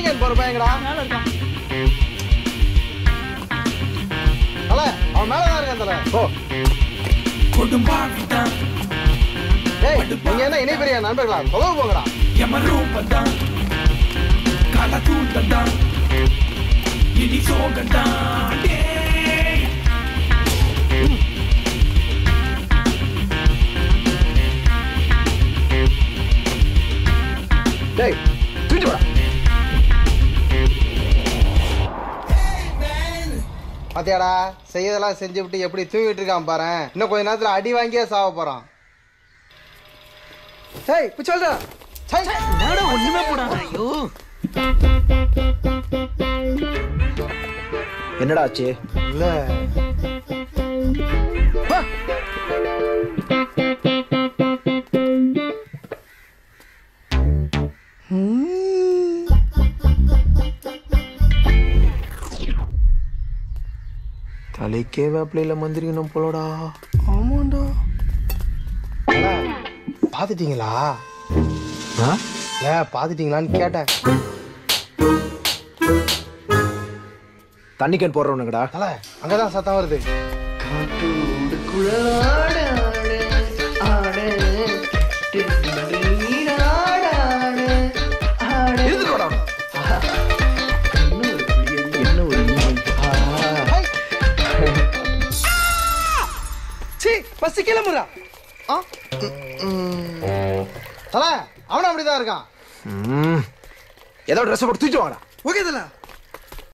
தண்ணிக்கேன் போற பையங்கடா தல அவன் மேலதான் இருக்கான் தல ஓ ஏய் நீங்க என்ன இணை பெரிய நண்பர்களா தொலைவு போங்கடா டேய் தூக்கிட்டு வாடா பாத்தியாடா செய்யதெல்லாம் செஞ்சு விட்டு எப்படி தூங்கிட்டு இருக்கான் பாரு இன்னும் கொஞ்ச நேரத்துல அடி வாங்கியே சாவ போறான் ஏய் இப்ப சொல்றா என்னடா ஒண்ணுமே போடா ஐயோ என்னடா ஆச்சு இல்ல தலைக்கே வேப்பிலையில மந்திரிக்கணும் போலடா ஆமாண்டா பாத்துட்டீங்களா பாத்துட்டீங்களான்னு கேட்டேன் தண்ணி கேன் போடுறவனுங்கடா தல அங்கதான் சத்தம் வருது பஸ் கிளம்புறா தல அவனும் அப்படிதான் இருக்கான் ஏதோ ட்ரெஸ் போட்டு தூக்கிட்டு வாங்கடா ஓகே தல